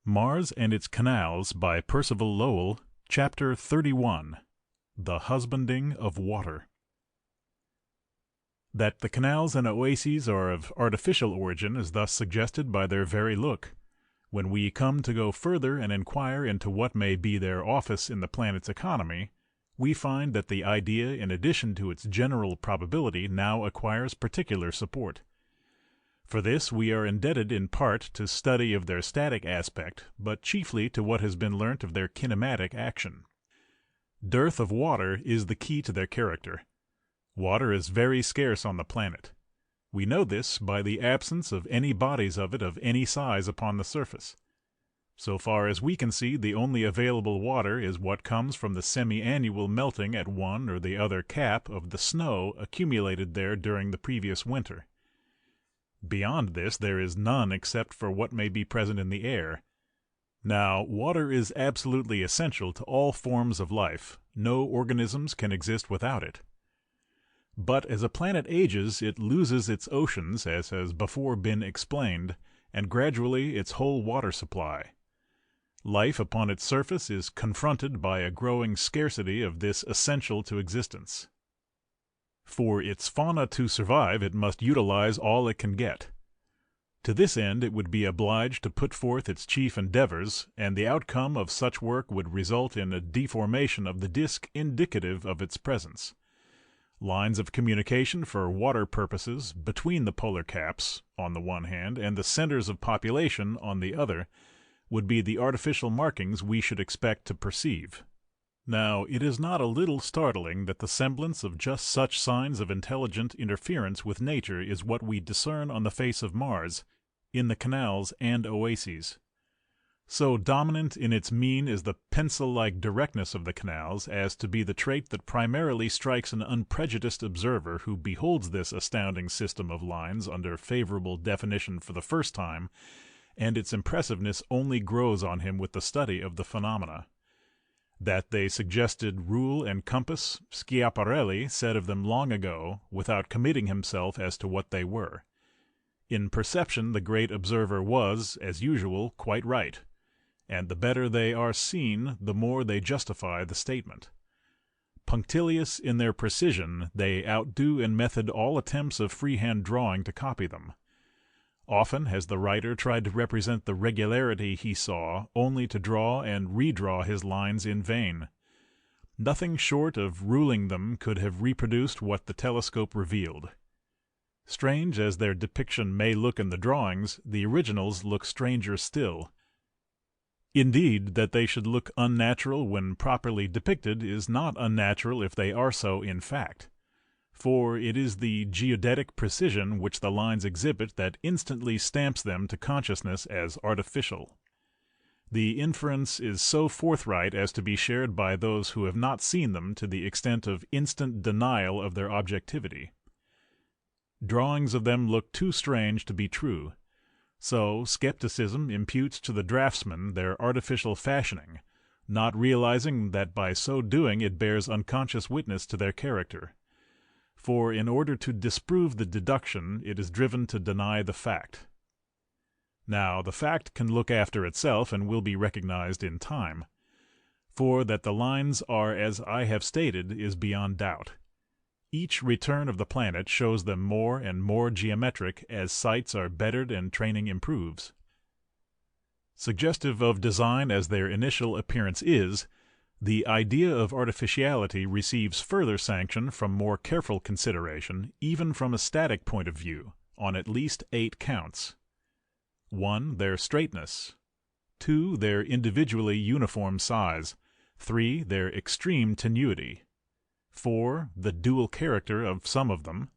Mars and Its Canals by Percival Lowell, Chapter 31, The Husbanding of Water. That the canals and oases are of artificial origin is thus suggested by their very look. When we come to go further and inquire into what may be their office in the planet's economy, we find that the idea, in addition to its general probability, now acquires particular support. For this we are indebted in part to study of their static aspect, but chiefly to what has been learnt of their kinematic action. Dearth of water is the key to their character. Water is very scarce on the planet. We know this by the absence of any bodies of it of any size upon the surface. So far as we can see, the only available water is what comes from the semi-annual melting at one or the other cap of the snow accumulated there during the previous winter. Beyond this there is none except for what may be present in the air. Now, water is absolutely essential to all forms of life. No organisms can exist without it. But as a planet ages, it loses its oceans, as has before been explained, and gradually its whole water supply. Life upon its surface is confronted by a growing scarcity of this essential to existence. For its fauna to survive, it must utilize all it can get. To this end it would be obliged to put forth its chief endeavors, and the outcome of such work would result in a deformation of the disk indicative of its presence. Lines of communication for water purposes between the polar caps, on the one hand, and the centers of population, on the other, would be the artificial markings we should expect to perceive. Now, it is not a little startling that the semblance of just such signs of intelligent interference with nature is what we discern on the face of Mars, in the canals and oases. So dominant in its mien is the pencil-like directness of the canals as to be the trait that primarily strikes an unprejudiced observer who beholds this astounding system of lines under favorable definition for the first time, and its impressiveness only grows on him with the study of the phenomena. That they suggested rule and compass, Schiaparelli said of them long ago, without committing himself as to what they were. In perception the great observer was, as usual, quite right, and the better they are seen, the more they justify the statement. Punctilious in their precision, they outdo in method all attempts of freehand drawing to copy them. Often has the writer tried to represent the regularity he saw, only to draw and redraw his lines in vain. Nothing short of ruling them could have reproduced what the telescope revealed. Strange as their depiction may look in the drawings, the originals look stranger still. Indeed, that they should look unnatural when properly depicted is not unnatural if they are so in fact. For it is the geodetic precision which the lines exhibit that instantly stamps them to consciousness as artificial. The inference is so forthright as to be shared by those who have not seen them to the extent of instant denial of their objectivity. Drawings of them look too strange to be true. So skepticism imputes to the draftsman their artificial fashioning, not realizing that by so doing it bears unconscious witness to their character. For in order to disprove the deduction, it is driven to deny the fact. Now, the fact can look after itself and will be recognized in time. For that the lines are as I have stated is beyond doubt. Each return of the planet shows them more and more geometric as sights are bettered and training improves. Suggestive of design as their initial appearance is, the idea of artificiality receives further sanction from more careful consideration, even from a static point of view, on at least 8 counts. 1. Their straightness. 2. Their individually uniform size. 3. Their extreme tenuity. 4. The dual character of some of them.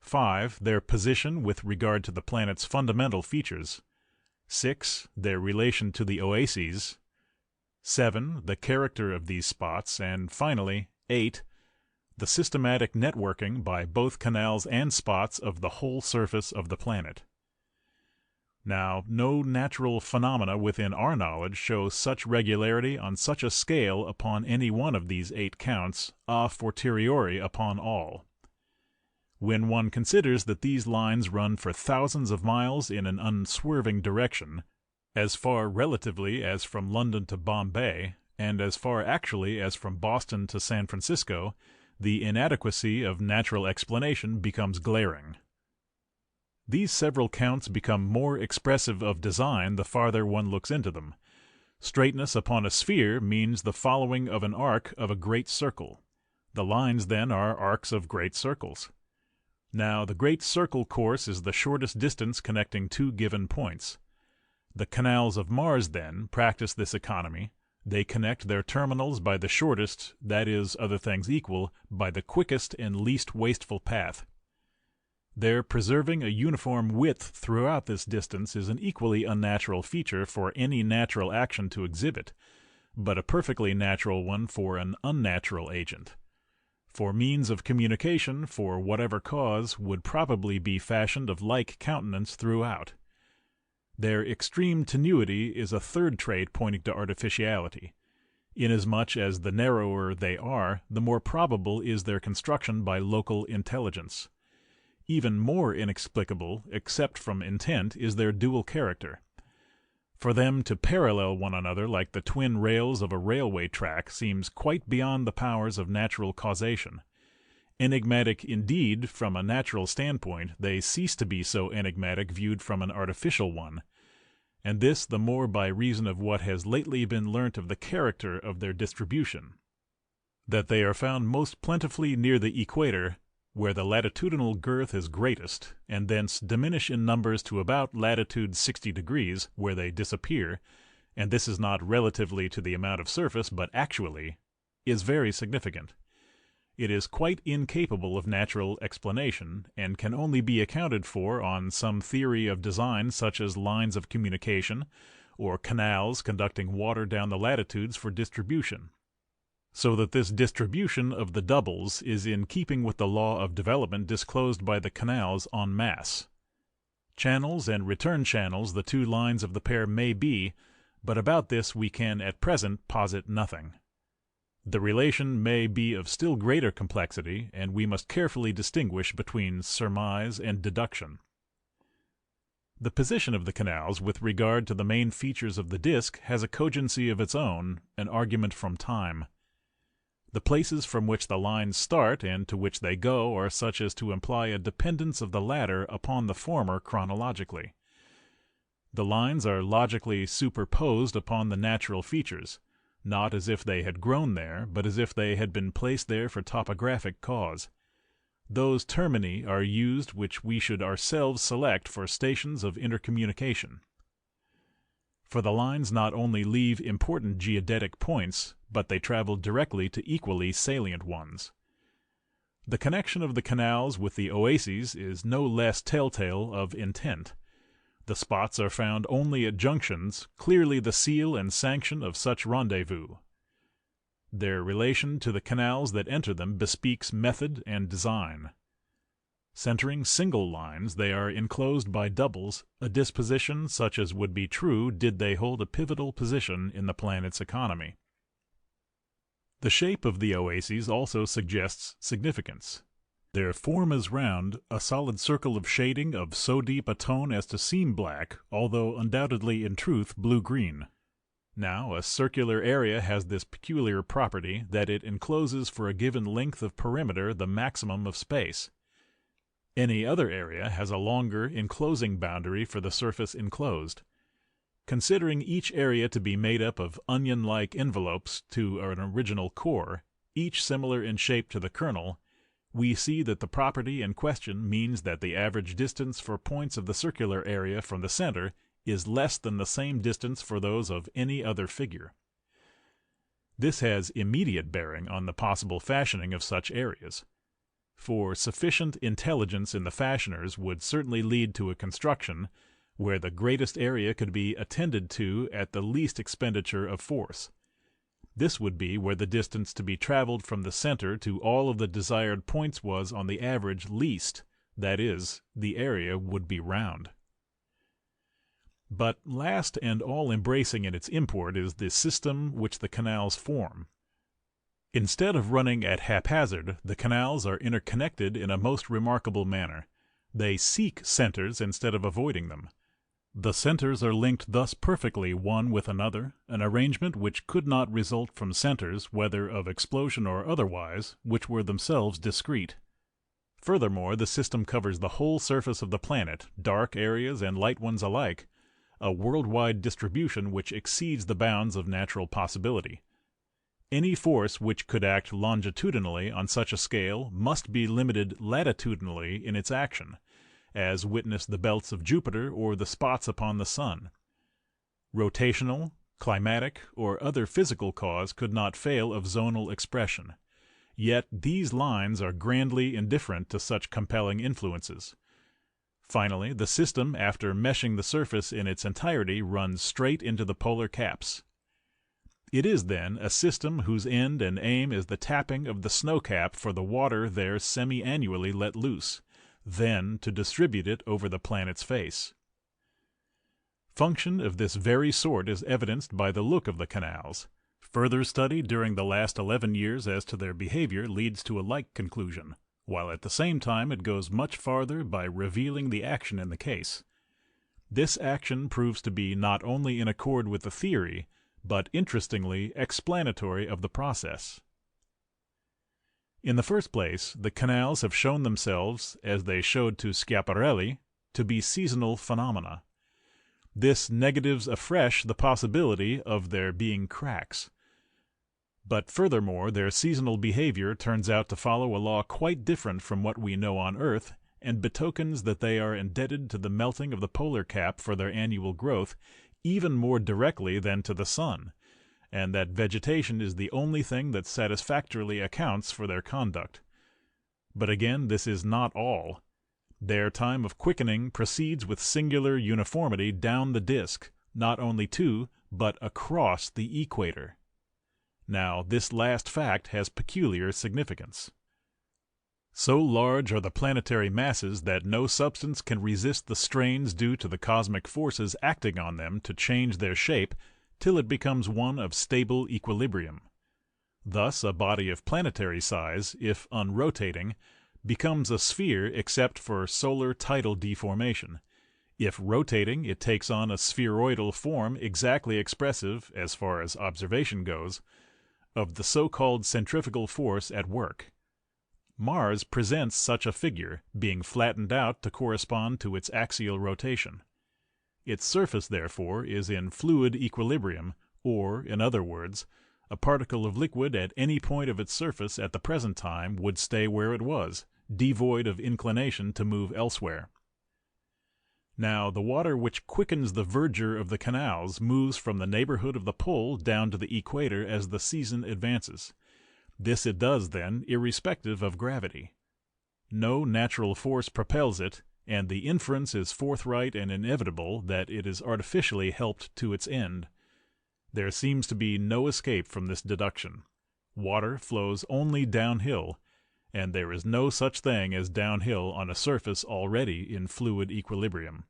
5. Their position with regard to the planet's fundamental features. 6. Their relation to the oases. 7. The character of these spots, and finally, 8. The systematic networking by both canals and spots of the whole surface of the planet. Now, no natural phenomena within our knowledge show such regularity on such a scale upon any one of these 8 counts, a fortiori upon all. When one considers that these lines run for thousands of miles in an unswerving direction, as far relatively as from London to Bombay, and as far actually as from Boston to San Francisco, the inadequacy of natural explanation becomes glaring. These several counts become more expressive of design the farther one looks into them. Straightness upon a sphere means the following of an arc of a great circle. The lines, then, are arcs of great circles. Now, the great circle course is the shortest distance connecting two given points. The canals of Mars, then, practice this economy. They connect their terminals by the shortest, that is, other things equal, by the quickest and least wasteful path. Their preserving a uniform width throughout this distance is an equally unnatural feature for any natural action to exhibit, but a perfectly natural one for an unnatural agent. For means of communication, for whatever cause, would probably be fashioned of like countenance throughout. Their extreme tenuity is a third trait pointing to artificiality. Inasmuch as the narrower they are, the more probable is their construction by local intelligence. Even more inexplicable, except from intent, is their dual character. For them to parallel one another like the twin rails of a railway track seems quite beyond the powers of natural causation. Enigmatic indeed from a natural standpoint, they cease to be so enigmatic viewed from an artificial one, and this the more by reason of what has lately been learnt of the character of their distribution, that they are found most plentifully near the equator, where the latitudinal girth is greatest, and thence diminish in numbers to about latitude 60 degrees, where they disappear, and this is not relatively to the amount of surface, but actually, is very significant. It is quite incapable of natural explanation, and can only be accounted for on some theory of design such as lines of communication, or canals conducting water down the latitudes for distribution. So that this distribution of the doubles is in keeping with the law of development disclosed by the canals en masse. Channels and return channels the two lines of the pair may be, but about this we can at present posit nothing. The relation may be of still greater complexity, and we must carefully distinguish between surmise and deduction. The position of the canals with regard to the main features of the disk has a cogency of its own, an argument from time. The places from which the lines start and to which they go are such as to imply a dependence of the latter upon the former chronologically. The lines are logically superposed upon the natural features, not as if they had grown there, but as if they had been placed there for topographic cause. Those termini are used which we should ourselves select for stations of intercommunication. For the lines not only leave important geodetic points, but they travel directly to equally salient ones. The connection of the canals with the oases is no less telltale of intent. The spots are found only at junctions, clearly the seal and sanction of such rendezvous. Their relation to the canals that enter them bespeaks method and design. Centering single lines, they are enclosed by doubles, a disposition such as would be true did they hold a pivotal position in the planet's economy. The shape of the oases also suggests significance. Their form is round, a solid circle of shading of so deep a tone as to seem black, although undoubtedly in truth blue-green. Now, a circular area has this peculiar property that it encloses for a given length of perimeter the maximum of space. Any other area has a longer enclosing boundary for the surface enclosed. Considering each area to be made up of onion-like envelopes to an original core, each similar in shape to the kernel, we see that the property in question means that the average distance for points of the circular area from the center is less than the same distance for those of any other figure. This has immediate bearing on the possible fashioning of such areas. For sufficient intelligence in the fashioners would certainly lead to a construction where the greatest area could be attended to at the least expenditure of force. This would be where the distance to be traveled from the center to all of the desired points was on the average least, that is, the area would be round. But last and all-embracing in its import is the system which the canals form. Instead of running at haphazard, the canals are interconnected in a most remarkable manner. They seek centers instead of avoiding them. The centers are linked thus perfectly one with another, an arrangement which could not result from centers, whether of explosion or otherwise, which were themselves discrete. Furthermore, the system covers the whole surface of the planet, dark areas and light ones alike, a worldwide distribution which exceeds the bounds of natural possibility. Any force which could act longitudinally on such a scale must be limited latitudinally in its action, as witness the belts of Jupiter or the spots upon the sun. Rotational, climatic, or other physical cause could not fail of zonal expression. Yet these lines are grandly indifferent to such compelling influences. Finally, the system, after meshing the surface in its entirety, runs straight into the polar caps. It is, then, a system whose end and aim is the tapping of the snow cap for the water there semi-annually let loose, then to distribute it over the planet's face. Function of this very sort is evidenced by the look of the canals. Further study during the last 11 years as to their behavior leads to a like conclusion, while at the same time it goes much farther by revealing the action in the case. This action proves to be not only in accord with the theory, but interestingly explanatory of the process. In the first place, the canals have shown themselves, as they showed to Schiaparelli, to be seasonal phenomena. This negatives afresh the possibility of their being cracks. But furthermore, their seasonal behavior turns out to follow a law quite different from what we know on Earth, and betokens that they are indebted to the melting of the polar cap for their annual growth even more directly than to the sun, and that vegetation is the only thing that satisfactorily accounts for their conduct. But again, this is not all. Their time of quickening proceeds with singular uniformity down the disk, not only to, but across the equator. Now, this last fact has peculiar significance. So large are the planetary masses that no substance can resist the strains due to the cosmic forces acting on them to change their shape till it becomes one of stable equilibrium. Thus, a body of planetary size, if unrotating, becomes a sphere except for solar tidal deformation. If rotating, it takes on a spheroidal form exactly expressive, as far as observation goes, of the so-called centrifugal force at work. Mars presents such a figure, being flattened out to correspond to its axial rotation. Its surface, therefore, is in fluid equilibrium, or, in other words, a particle of liquid at any point of its surface at the present time would stay where it was, devoid of inclination to move elsewhere. Now, the water which quickens the verdure of the canals moves from the neighborhood of the pole down to the equator as the season advances. This it does, then, irrespective of gravity. No natural force propels it, and the inference is forthright and inevitable that it is artificially helped to its end. There seems to be no escape from this deduction. Water flows only downhill, and there is no such thing as downhill on a surface already in fluid equilibrium.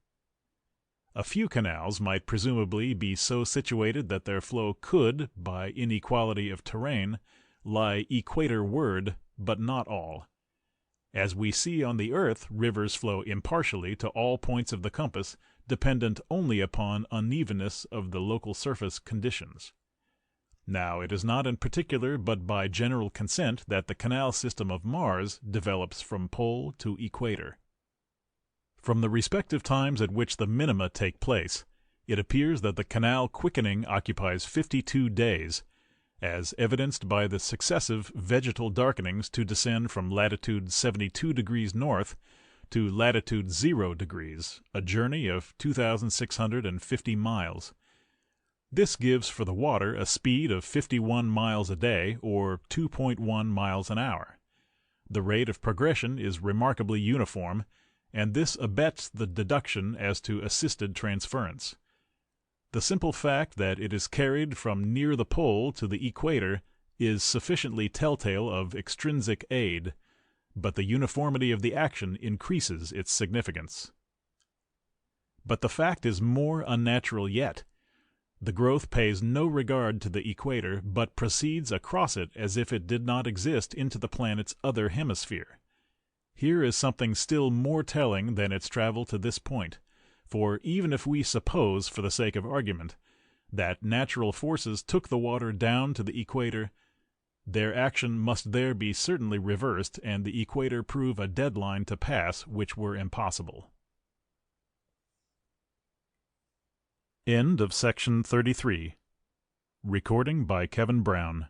A few canals might presumably be so situated that their flow could, by inequality of terrain, lie equator-ward, but not all. As we see on the earth, rivers flow impartially to all points of the compass, dependent only upon unevenness of the local surface conditions. Now, it is not in particular but by general consent that the canal system of Mars develops from pole to equator. From the respective times at which the minima take place, it appears that the canal quickening occupies 52 days, as evidenced by the successive vegetal darkenings to descend from latitude 72 degrees north to latitude 0 degrees, a journey of 2,650 miles. This gives for the water a speed of 51 miles a day, or 2.1 miles an hour. The rate of progression is remarkably uniform, and this abets the deduction as to assisted transference. The simple fact that it is carried from near the pole to the equator is sufficiently telltale of extrinsic aid, but the uniformity of the action increases its significance. But the fact is more unnatural yet. The growth pays no regard to the equator, but proceeds across it as if it did not exist into the planet's other hemisphere. Here is something still more telling than its travel to this point, For even if we suppose, for the sake of argument, that natural forces took the water down to the equator, their action must there be certainly reversed and the equator prove a deadline to pass which were impossible. End of section 33. Recording by Kevin Brown.